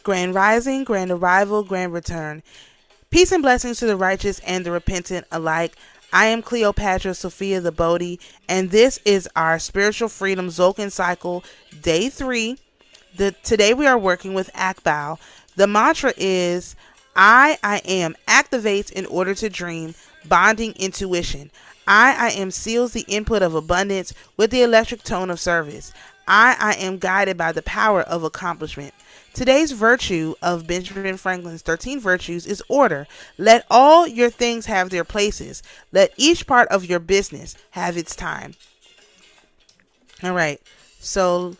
Grand rising, grand arrival, grand return. Peace and blessings to the righteous and the repentant alike. I am Cleopadra Sophia the Bodhi, and this is our Spiritual Freedom Tzolkin Cycle, Day 3. Today we are working with Akbal. The mantra is, I am activates in order to dream, bonding intuition. I am seals the input of abundance with the electric tone of service. I am guided by the power of accomplishment. Today's virtue of Benjamin Franklin's 13 virtues is order. Let all your things have their places. Let each part of your business have its time. All right. So,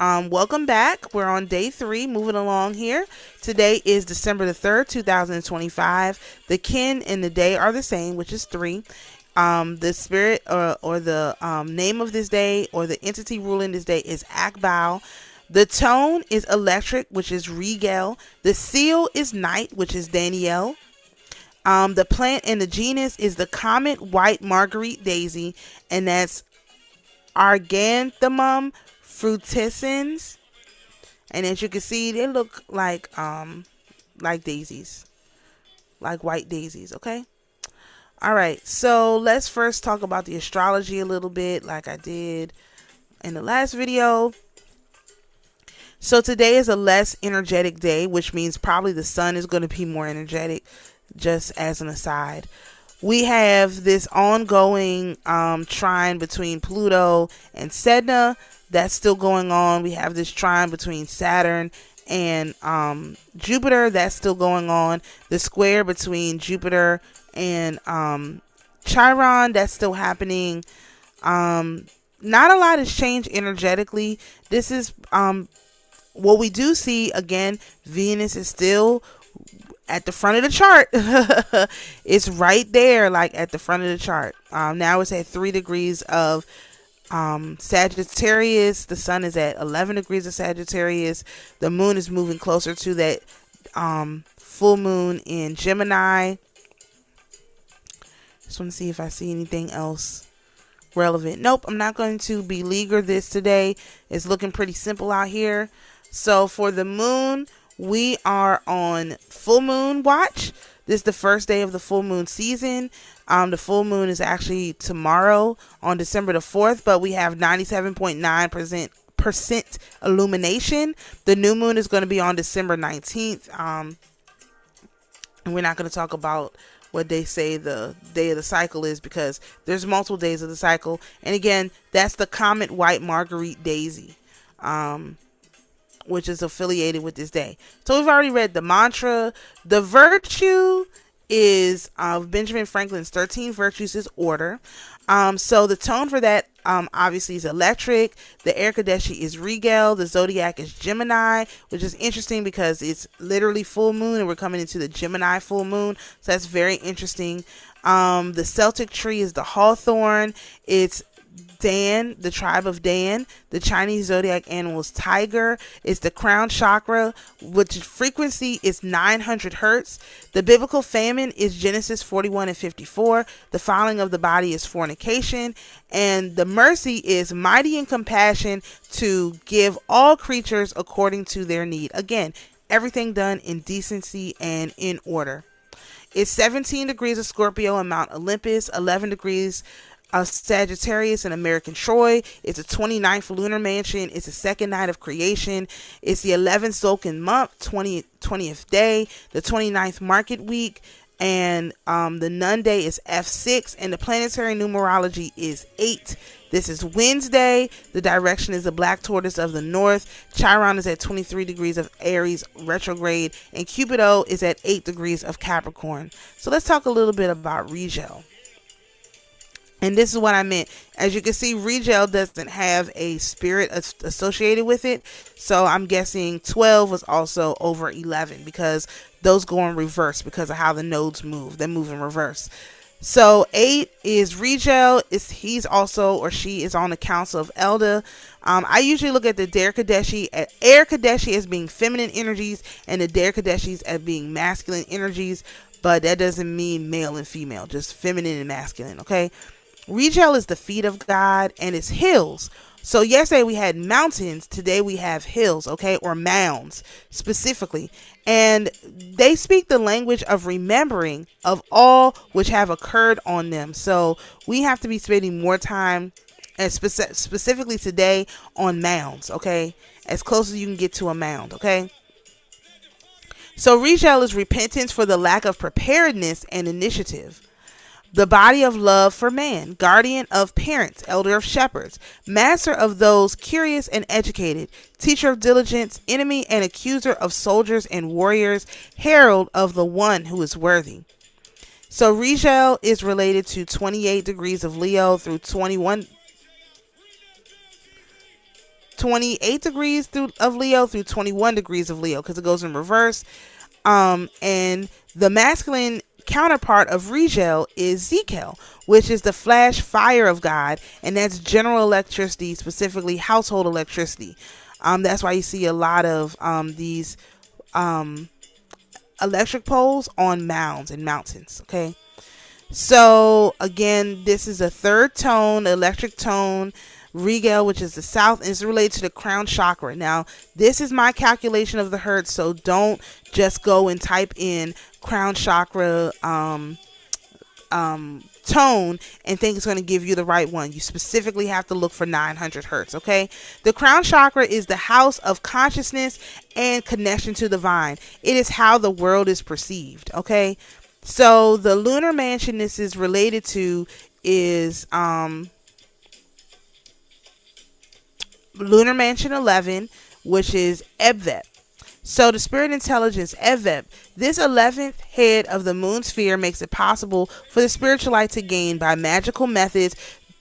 welcome back. We're on day 3, moving along here. Today is December the 3rd, 2025. The kin and the day are the same, which is 3. The spirit or the name of this day or the entity ruling this day is Akbal. The tone is electric, which is Regal. The seal is night, which is Danielle. The plant and the genus is the comet white marguerite daisy, and that's Arganthemum frutescens. And as you can see, they look like daisies, like white daisies. Okay. All right. So let's first talk about the astrology a little bit, like I did in the last video. So today is a less energetic day, which means probably the sun is going to be more energetic, just as an aside. We have this ongoing trine between Pluto and Sedna. That's still going on. We have this trine between Saturn and Jupiter. That's still going on. The square between Jupiter and Chiron, that's still happening. Not a lot has changed energetically. This is what we do see. Again, Venus is still at the front of the chart. It's right there, like at the front of the chart. Now it's at 3 degrees of Sagittarius. The sun is at 11 degrees of Sagittarius. The moon is moving closer to that full moon in Gemini. Just want to see if I see anything else relevant. Nope, I'm not going to beleaguer this today. It's looking pretty simple out here. So for the moon, we are on full moon watch. This is the first day of the full moon season. The full moon is actually tomorrow on December the 4th, but we have 97.9% illumination. The new moon is going to be on December 19th. And we're not going to talk about what they say the day of the cycle is, because there's multiple days of the cycle. And again, that's the comet white marguerite daisy, which is affiliated with this day. So we've already read the mantra. The virtue is Benjamin Franklin's 13 virtues is order. So the tone for that obviously is electric. The air Kadeshi is Regal. The zodiac is Gemini, which is interesting because it's literally full moon and we're coming into the Gemini full moon. So that's very interesting. The Celtic tree is the hawthorn. It's Dan, the tribe of Dan. The Chinese zodiac animal is tiger. It's the crown chakra, which frequency is 900 hertz. The biblical famine is Genesis 41 and 54. The filing of the body is fornication. And the mercy is mighty in compassion to give all creatures according to their need. Again, everything done in decency and in order. It's 17 degrees of Scorpio in Mount Olympus, 11 degrees of Sagittarius in American Troy. It's a 29th lunar mansion. It's the second night of creation. It's the 11th Tzolkin month, 20th day, the 29th market week, and the nun day is F6, and the planetary numerology is 8. This is Wednesday. The direction is the black tortoise of the north. Chiron is at 23 degrees of Aries retrograde, and Cupido is at 8 degrees of Capricorn. So let's talk a little bit about Regel. And this is what I meant. As you can see, Regel doesn't have a spirit associated with it. So I'm guessing 12 was also over 11, because those go in reverse because of how the nodes move. They move in reverse. So 8 is Regel. He's also, or she is on the Council of Elda. I usually look at the Air Kadeshi as being feminine energies and the Air Kadeshis as being masculine energies. But that doesn't mean male and female, just feminine and masculine. Okay. Regel is the feet of God and it's hills. So yesterday we had mountains, today we have hills, okay, or mounds specifically. And they speak the language of remembering of all which have occurred on them. So we have to be spending more time, and specifically today, on mounds, okay, as close as you can get to a mound, okay. So Rigel is repentance for the lack of preparedness and initiative. The body of love for man, guardian of parents, elder of shepherds, master of those curious and educated, teacher of diligence, enemy and accuser of soldiers and warriors, herald of the one who is worthy. So Rigel is related to 28 degrees of Leo through 28 degrees of Leo through 21 degrees of Leo, because it goes in reverse. And the masculine counterpart of Rigel is Zekel, which is the flash fire of God, and that's general electricity, specifically household electricity. That's why you see a lot of these electric poles on mounds and mountains, okay. So again, this is a third tone, electric tone. Rigel, which is the south, is related to the crown chakra. Now, this is my calculation of the hertz, so don't just go and type in crown chakra tone and think it's going to give you the right one. You specifically have to look for 900 hertz, okay? The crown chakra is the house of consciousness and connection to the divine. It is how the world is perceived, okay? So the lunar mansion this is related to is Lunar Mansion 11, which is Ebvep. So the spirit intelligence, Ebvep, this 11th head of the moon sphere makes it possible for the spiritualite to gain by magical methods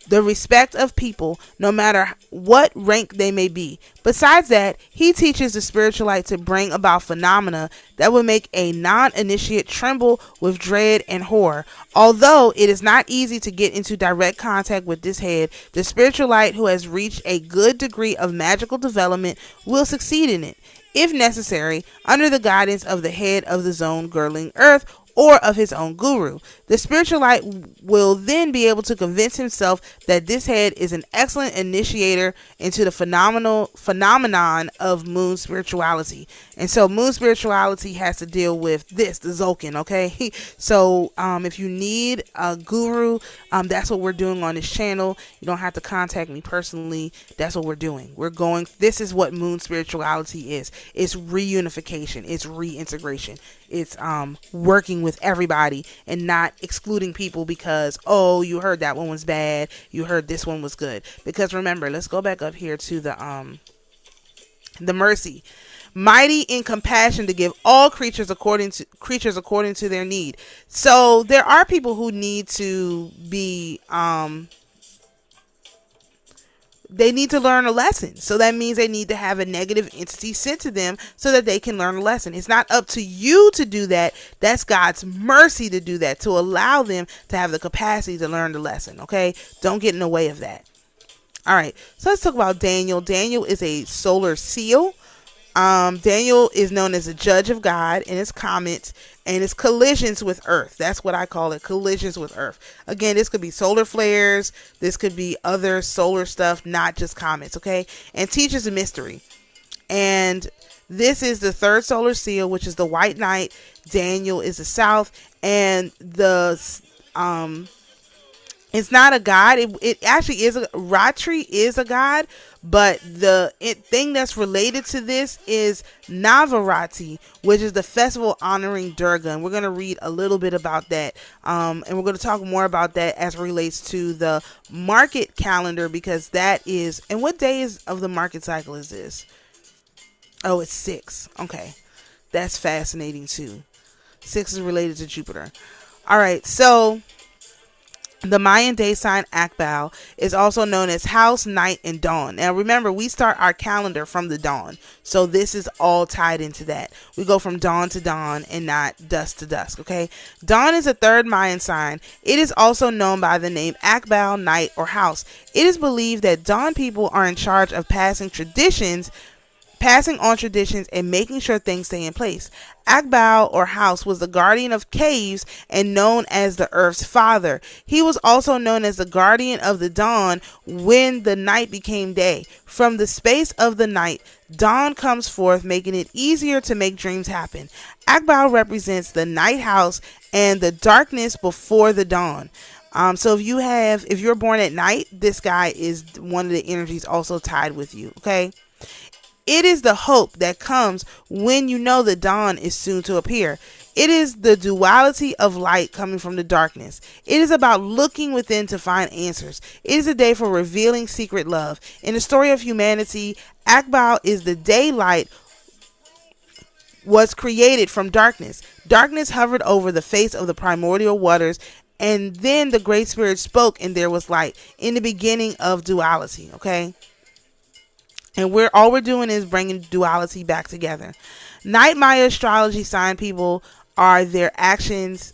the respect of people, no matter what rank they may be. Besides that, he teaches the spiritualite to bring about phenomena that would make a non-initiate tremble with dread and horror. Although it is not easy to get into direct contact with this head, the spiritualite who has reached a good degree of magical development will succeed in it, if necessary, under the guidance of the head of the zone girdling earth or of his own guru. The spiritualite will then be able to convince himself that this head is an excellent initiator into the phenomenon of moon spirituality. And so moon spirituality has to deal with this, the Tzolkin, okay? So if you need a guru, that's what we're doing on this channel. You don't have to contact me personally. That's what we're doing. This is what moon spirituality is. It's reunification. It's reintegration. It's working with everybody and not excluding people because, oh, you heard that one was bad, you heard this one was good. Because remember, let's go back up here to the mercy. Mighty in compassion to give all creatures according to their need. So there are people who need to be they need to learn a lesson. So that means they need to have a negative entity sent to them so that they can learn a lesson. It's not up to you to do that. That's God's mercy to do that, to allow them to have the capacity to learn the lesson. Okay? Don't get in the way of that. All right. So let's talk about Daniel. Daniel is a solar seal. Daniel is known as a judge of God in his comments and his collisions with Earth. That's what I call it, collisions with Earth. Again, this could be solar flares. This could be other solar stuff, not just comets, okay? And teaches a mystery. And this is the third solar seal, which is the white knight. Daniel is the south. And it's not a god. It actually is Ratri is a god, but the thing that's related to this is Navaratri, which is the festival honoring Durga. And we're going to read a little bit about that. And we're going to talk more about that as it relates to the market calendar, because that is, and what day of the market cycle is this? Oh, it's 6. Okay. That's fascinating too. 6 is related to Jupiter. All right. So the Mayan day sign Akbal is also known as house, night, and dawn. Now remember, we start our calendar from the dawn. So this is all tied into that. We go from dawn to dawn and not dusk to dusk, okay? Dawn is a third Mayan sign. It is also known by the name Akbal, night, or house. It is believed that dawn people are in charge of passing passing on traditions and making sure things stay in place. Akbao, or house, was the guardian of caves and known as the earth's father. He was also known as the guardian of the dawn when the night became day. From the space of the night, dawn comes forth, making it easier to make dreams happen. Akbao represents the night house and the darkness before the dawn. So if you're born at night, this guy is one of the energies also tied with you. Okay. It is the hope that comes when you know the dawn is soon to appear. It is the duality of light coming from the darkness. It is about looking within to find answers. It is a day for revealing secret love. In the story of humanity, Akbao is the daylight was created from darkness. Darkness hovered over the face of the primordial waters, and then the Great Spirit spoke and there was light in the beginning of duality. Okay. And all we're doing is bringing duality back together. Night Maya astrology sign people are of their actions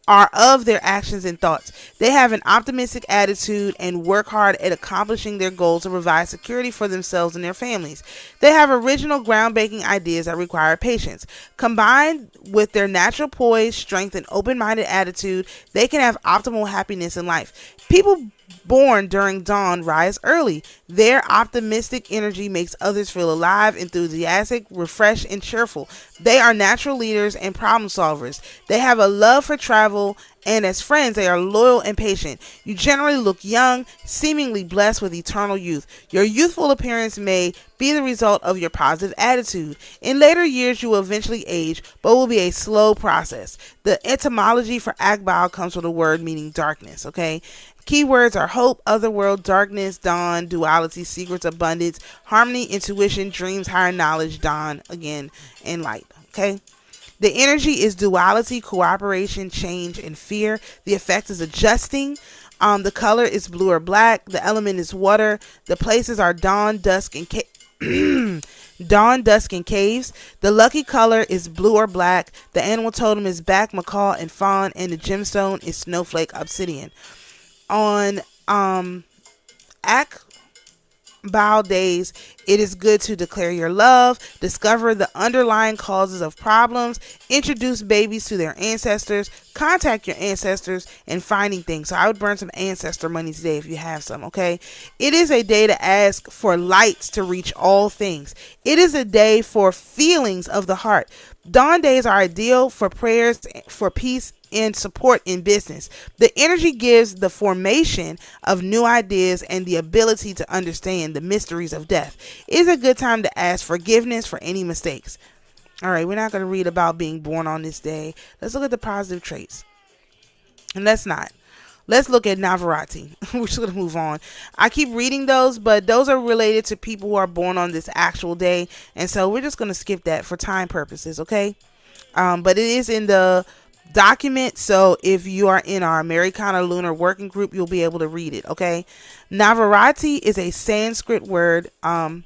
and thoughts. They have an optimistic attitude and work hard at accomplishing their goals to provide security for themselves and their families. They have original groundbreaking ideas that require patience. Combined with their natural poise, strength, and open-minded attitude, they can have optimal happiness in life. People born during dawn rise early. Their optimistic energy makes others feel alive, enthusiastic, refreshed, and cheerful. They are natural leaders and problem solvers. They have a love for travel, and as friends, they are loyal and patient. You generally look young, seemingly blessed with eternal youth. Your youthful appearance may be the result of your positive attitude. In later years, you will eventually age, but will be a slow process. The etymology for Akbao comes from the word meaning darkness. Okay. Keywords are hope, otherworld, darkness, dawn, duality, secrets, abundance, harmony, intuition, dreams, higher knowledge, dawn, again, and light. Okay. The energy is duality, cooperation, change, and fear. The effect is adjusting. The color is blue or black. The element is water. The places are dawn, dusk, and dawn, dusk, and caves. The lucky color is blue or black. The animal totem is bat, macaw, and fawn, and the gemstone is snowflake obsidian. On Akbao days, it is good to declare your love, discover the underlying causes of problems, introduce babies to their ancestors, contact your ancestors, and finding things. So I would burn some ancestor money today if you have some. Okay. It is a day to ask for lights to reach all things. It is a day for feelings of the heart. Dawn days are ideal for prayers for peace and support in business. The energy gives the formation of new ideas and the ability to understand the mysteries of death. It is a good time to ask forgiveness for any mistakes. All right, we're not going to read about being born on this day. Let's look at the positive traits. And let's look at Navarati. We're just going to move on. I keep reading those, but those are related to people who are born on this actual day. And so we're just going to skip that for time purposes, okay? But it is in the document, so if you are in our AMERICAN Lunar Working Group, you'll be able to read it, okay? Navarati is a Sanskrit word, in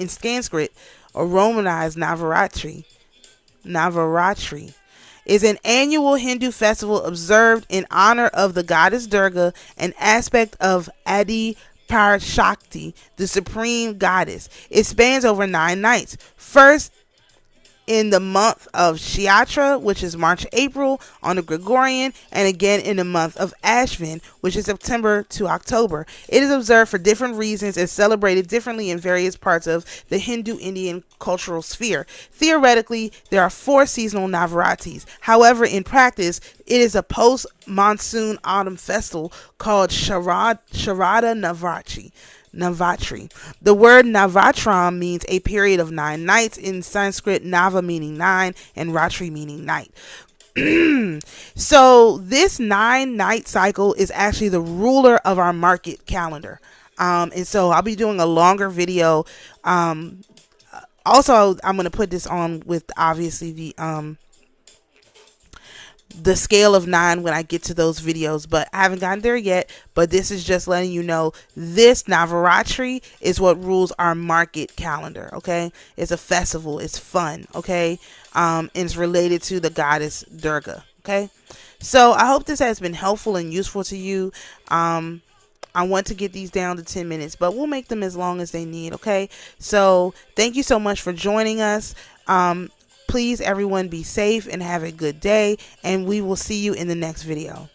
Sanskrit, or Romanized Navaratri is an annual Hindu festival observed in honor of the goddess Durga, an aspect of Adi Parashakti, the supreme goddess. It spans over 9 nights. First, in the month of Chaitra, which is March-April on the Gregorian, and again in the month of Ashvin, which is September to October. It is observed for different reasons and celebrated differently in various parts of the Hindu-Indian cultural sphere. Theoretically, there are 4 seasonal Navaratis. However, in practice, it is a post-monsoon autumn festival called Sharada Navatri. The word Navatram means a period of 9 nights. In Sanskrit, Nava meaning 9 and Ratri meaning night. So this 9-night cycle is actually the ruler of our market calendar. And so I'll be doing a longer video. Also, I'm going to put this on with obviously the scale of 9 when I get to those videos, but I haven't gotten there yet. But this is just letting you know this Navaratri is what rules our market calendar. Okay, it's a festival, it's fun. Okay, and it's related to the goddess Durga. Okay, so I hope this has been helpful and useful to you. I want to get these down to 10 minutes, but we'll make them as long as they need. Okay. So thank you so much for joining us. Please, everyone, be safe and have a good day. And we will see you in the next video.